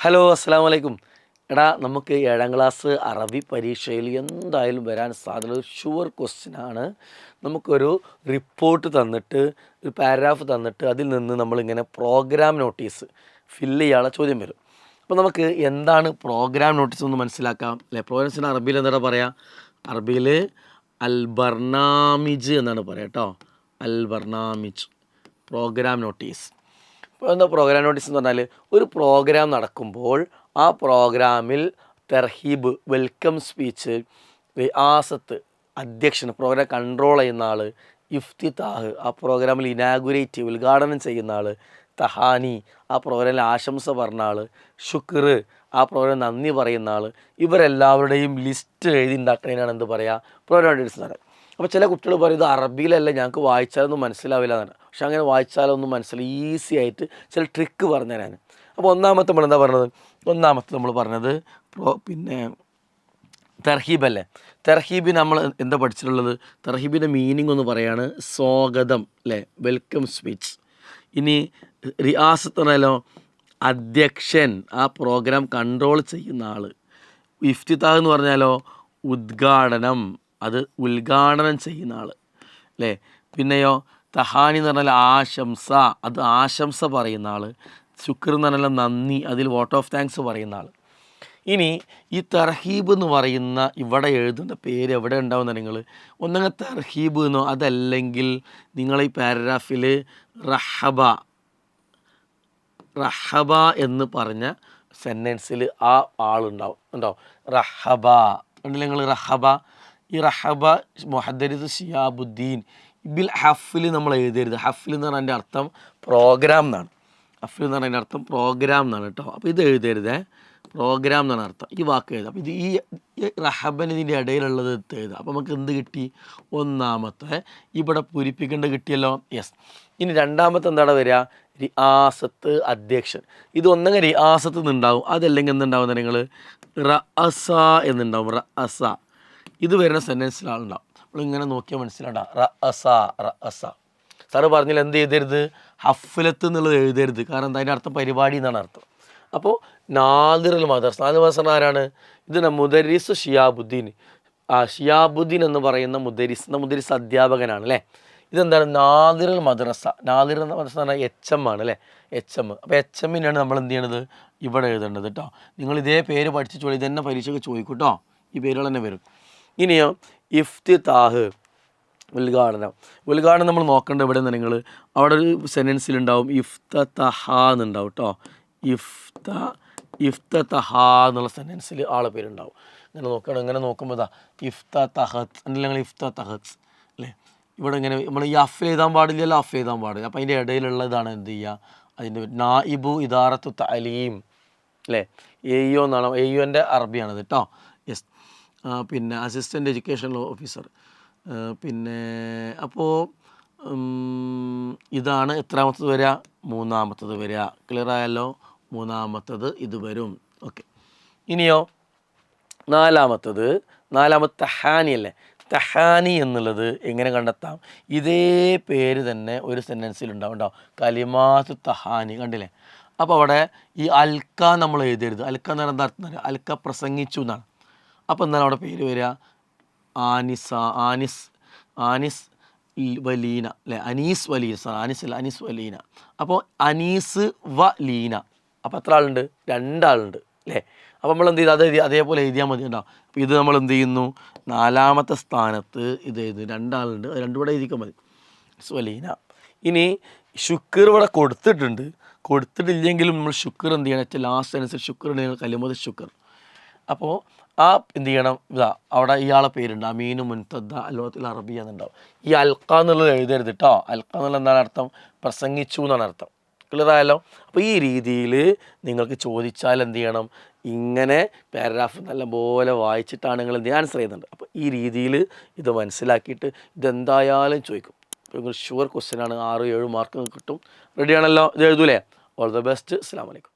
Hello, അസ്സലാമു അലൈക്കും. എടാ, നമുക്ക് 7ാം ക്ലാസ് അറബി പരീക്ഷയിൽ എന്തായാലും വരാൻ സാധ്യത ഒരു ഷുവർ ക്വസ്റ്റ്യനാണ്. നമുക്കൊരു റിപ്പോർട്ട് തന്നിട്ട് ഒരു പാരഗ്രാഫ് തന്നിട്ട് അതിൽ നിന്ന് നമ്മളിങ്ങനെ പ്രോഗ്രാം നോട്ടീസ് ഫില്ല് ചെയ്യാനുള്ള ചോദ്യം വരും. അപ്പോൾ നമുക്ക് എന്താണ് പ്രോഗ്രാം നോട്ടീസ് എന്ന് മനസ്സിലാക്കാം അല്ലേ. പ്രോഗ്രാംസിന് അറബിയിൽ എന്താണ് പറയുക? അറബിയിൽ അൽ ബർനാമിജ് എന്നാണ് പറയുക കേട്ടോ. അൽ ബർനാമിജ് പ്രോഗ്രാം നോട്ടീസ്. ഇപ്പോൾ എന്താ പ്രോഗ്രാം നോട്ടീസ് എന്ന് പറഞ്ഞാൽ, ഒരു പ്രോഗ്രാം നടക്കുമ്പോൾ ആ പ്രോഗ്രാമിൽ തെർഹീബ് വെൽക്കം സ്പീച്ച്, റിയാസത്ത് അധ്യക്ഷൻ പ്രോഗ്രാം കൺട്രോൾ ചെയ്യുന്ന ആൾ, ഇഫ്തിതാഹ് ആ പ്രോഗ്രാമിൽ ഇനാഗുറേറ്റ് ഉദ്ഘാടനം ചെയ്യുന്ന ആൾ, തഹാനി ആ പ്രോഗ്രാമിൽ ആശംസ പറഞ്ഞ ആൾ, ശുക്ർ ആ പ്രോഗ്രാം നന്ദി പറയുന്ന ആൾ, ഇവരെല്ലാവരുടെയും ലിസ്റ്റ് എഴുതി ഉണ്ടാക്കുന്നതിനാണ് എന്ത് പറയുക? പ്രോഗ്രാം നോട്ടീസ് എന്ന് പറയുക. അപ്പോൾ ചില കുട്ടികൾ പറയും ഇത് അറബിയിലല്ല, ഞങ്ങൾക്ക് വായിച്ചാലൊന്നും മനസ്സിലാവില്ല എന്നാണ്. പക്ഷെ അങ്ങനെ വായിച്ചാലൊന്നും മനസ്സിലാവും, ഈസി ആയിട്ട് ചില ട്രിക്ക് പറഞ്ഞു തരാൻ. അപ്പോൾ ഒന്നാമത്തെ നമ്മൾ പറഞ്ഞത് പിന്നെ തെർഹീബ് അല്ലേ. തെർഹീബിന് നമ്മൾ എന്താ പഠിച്ചിട്ടുള്ളത്? തെർഹീബിൻ്റെ മീനിങ് ഒന്ന് പറയാണ്, സ്വാഗതം അല്ലേ, വെൽക്കം സ്പീച്ച്. ഇനി റിയാസത്ത് പറഞ്ഞാലോ, അധ്യക്ഷൻ ആ പ്രോഗ്രാം കൺട്രോൾ ചെയ്യുന്ന ആൾ. ഇഫ്തിതാഹ് എന്ന് പറഞ്ഞാലോ, ഉദ്ഘാടനം അത് ഉദ്ഘാടനം ചെയ്യുന്ന ആൾ അല്ലേ. പിന്നെയോ തഹാനി എന്ന് പറഞ്ഞാൽ ആശംസ, അത് ആശംസ പറയുന്ന ആൾ. ശുക്ർ എന്ന് പറഞ്ഞാൽ നന്ദി, അതിൽ വോട്ട് ഓഫ് താങ്ക്സ് പറയുന്ന ആൾ. ഇനി ഈ തർഹീബ് എന്ന് പറയുന്ന ഇവിടെ എഴുതുന്ന പേര് എവിടെ ഉണ്ടാവുന്ന നിങ്ങൾ ഒന്നങ്ങനെ തർഹീബ് എന്നോ അതല്ലെങ്കിൽ നിങ്ങൾ ഈ പാരഗ്രാഫിൽ റഹബ എന്ന് പറഞ്ഞ സെൻറ്റൻസിൽ ആ ആളുണ്ടാവും. ഉണ്ടോ? റഹബ ഉണ്ടല്ലോ നിങ്ങൾ. ഈ റഹബ മുഹദ്ദിസ് ശിഹാബുദ്ദീൻ ബിൽ ഹഫിൽ നമ്മൾ എഴുതരുത്. ഹഫിൽ എന്ന് പറഞ്ഞാൽ അതിൻ്റെ അർത്ഥം പ്രോഗ്രാം എന്നാണ്. ഹഫിൽ എന്ന് പറഞ്ഞാൽ അതിൻ്റെ അർത്ഥം പ്രോഗ്രാം എന്നാണ് കേട്ടോ. അപ്പോൾ ഇത് എഴുതരുതേ, പ്രോഗ്രാം എന്നാണ് അർത്ഥം. ഈ വാക്ക് എഴുതുക. അപ്പോൾ ഇത് ഈ റഹബന് ഇതിൻ്റെ ഇടയിലുള്ളത് എഴുതുക. അപ്പോൾ നമുക്ക് എന്ത് കിട്ടി? ഒന്നാമത്തെ ഇവിടെ പൂരിപ്പിക്കേണ്ട കിട്ടിയല്ലോ. യെസ്. ഇനി രണ്ടാമത്തെ എന്താണ് വരിക? റിയാസത്ത് അധ്യക്ഷൻ. ഇത് ഒന്നെങ്കിൽ റിയാസത്ത് എന്നുണ്ടാവും, അതല്ലെങ്കിൽ എന്തുണ്ടാവും? നിങ്ങൾ റഅസ എന്നുണ്ടാവും. റഅസ ഇത് വരുന്ന സെൻറ്റൻസിലാളുണ്ടാവും. നമ്മളിങ്ങനെ നോക്കിയാൽ മനസ്സിലാണ്ടാ. റഅസ സാറ് പറഞ്ഞാൽ എന്ത് എഴുതരുത്? ഹഫലത്ത് എന്നുള്ളത് എഴുതരുത്. കാരണം എന്താ? അതിൻ്റെ അർത്ഥം പരിപാടി എന്നാണ് അർത്ഥം. അപ്പോൾ നാദിറുൽ മദർസ. നാദിർ ആരാണ്? ഇത് മുദരിസ് ഷിയാബുദ്ദീൻ. ഷിയാബുദ്ദീൻ എന്ന് പറയുന്ന മുദരിസ് അധ്യാപകനാണ് അല്ലേ. ഇതെന്താണ്? നാദിറുൽ മദ്രസ. നാദിർ എന്ന മദ്രസ എന്ന് പറഞ്ഞാൽ HM ആണ് അല്ലേ. HM. അപ്പോൾ HMനാണ് നമ്മൾ എന്ത് ചെയ്യണത്? ഇവിടെ എഴുതേണ്ടത് കേട്ടോ. നിങ്ങൾ ഇതേ പേര് പഠിച്ചു ഇതന്നെ പരീക്ഷയ്ക്ക് ചോദിക്കും കേട്ടോ. ഈ പേരുകൾ തന്നെ വരും. ഇനിയോ ഇഫ്തിതാഹ് ഉദ്ഘാടനം നമ്മൾ നോക്കേണ്ടത് എവിടെ നിന്ന്? നിങ്ങൾ അവിടെ ഒരു സെൻറ്റൻസിലുണ്ടാവും ഇഫ്തതഹ എന്നുണ്ടാവും കേട്ടോ. ഇഫ്തതഹ എന്നുള്ള സെൻറ്റൻസിൽ ആളെ പേരുണ്ടാവും. ഇങ്ങനെ നോക്കുമ്പോൾ ഇതാ ഇഫ്തതഹത്ത് അല്ലെങ്കിൽ നിങ്ങൾ ഇഫ്തതഹത്ത് അല്ലേ. ഇവിടെ ഇങ്ങനെ നമ്മൾ ഈ അഫ് എഴുതാൻ പാടില്ലല്ലോ, അഫ് എഴുതാൻ പാടില്ല. അപ്പോൾ അതിൻ്റെ ഇടയിലുള്ള ഇതാണ് എന്ത് ചെയ്യുക? അതിൻ്റെ നായിബു ഇദാറത്തു തഅലീം അല്ലേ. AEO എന്നാണ്. AEOൻ്റെ അറബിയാണത് കേട്ടോ. യെസ്. പിന്നെ അസിസ്റ്റൻ്റ് എഡ്യൂക്കേഷൻ ഓഫീസർ. പിന്നെ അപ്പോൾ ഇതാണ് എത്രാമത്തത് വരിക? മൂന്നാമത്തത് വരിക. ക്ലിയർ ആയല്ലോ? മൂന്നാമത്തത് ഇത് വരും. ഓക്കെ. ഇനിയോ നാലാമത്തെ തഹാനി അല്ലേ. തഹാനി എന്നുള്ളത് എങ്ങനെ കണ്ടെത്താം? ഇതേ പേര് തന്നെ ഒരു സെൻറ്റൻസിലുണ്ടാവും കേട്ടോ. കലിമാത്ത് തഹാനി കണ്ടില്ലേ. അപ്പോൾ അവിടെ ഈ അൽക്ക നമ്മൾ എഴുതരുത്. അൽക്ക എന്ന് പറഞ്ഞാൽ എന്താ അർത്ഥം? അൽക്ക പ്രസംഗിച്ചു എന്നാണ്. അപ്പോൾ എന്താണ് അവിടെ പേര് വരിക? ആനിസ് വലീന അല്ലേ. അനീസ് വലീന. ആനിസ് അല്ല, അനീസ് വലീന. അപ്പോൾ അനീസ് ലീന. അപ്പോൾ എത്ര ആളുണ്ട്? 2 ആളുണ്ട് അല്ലേ. അപ്പോൾ നമ്മൾ എന്ത് ചെയ്തു? അതേപോലെ എഴുതിയാൽ മതി കേട്ടോ. അപ്പോൾ ഇത് നമ്മൾ എന്ത് ചെയ്യുന്നു? നാലാമത്തെ സ്ഥാനത്ത് ഇത് എഴുതി 2 ആളുണ്ട്. അത് 2 കൂടെ എഴുതിക്കാൻ മതി. വലീന. ഇനി ശുക്ർ ഇവിടെ കൊടുത്തിട്ടില്ലെങ്കിലും നമ്മൾ ശുക്ർ എന്ത് ചെയ്യണം? ഏറ്റവും ലാസ്റ്റ് അനുസരിച്ച് ശുക്ർ ഉണ്ടെങ്കിൽ കലിമത്ത് ശുക്ർ. അപ്പോൾ എന്ത് ചെയ്യണം? ഇതാ അവിടെ ഇയാളെ പേരുണ്ട് അമീനു മുൻതദ്ദ അലോത്തിൽ അറബിയ എന്നുണ്ടാവും. ഈ അൽക്ക എന്നുള്ളത് എഴുതരുത് കേട്ടോ. അൽക്ക എന്നുള്ളത് എന്താണ് അർത്ഥം? പ്രസംഗിച്ചു എന്നാണ് അർത്ഥം. ക്ലിയർ ആയല്ലോ? അപ്പോൾ ഈ രീതിയിൽ നിങ്ങൾക്ക് ചോദിച്ചാൽ എന്ത് ചെയ്യണം? ഇങ്ങനെ പാരഗ്രാഫ് നല്ലപോലെ വായിച്ചിട്ടാണ് നിങ്ങൾ എന്ത് ആൻസർ ചെയ്യുന്നുണ്ട്. അപ്പോൾ ഈ രീതിയിൽ ഇത് മനസ്സിലാക്കിയിട്ട് ഇതെന്തായാലും ചോദിക്കും. ഇപ്പോൾ ഷുവർ ക്വസ്റ്റ്യനാണ്. 6-7 മാർക്ക് കിട്ടും. റെഡിയാണല്ലോ? ഇത് എഴുതൂലേ? All the best. അസ്സലാമു അലൈക്കും.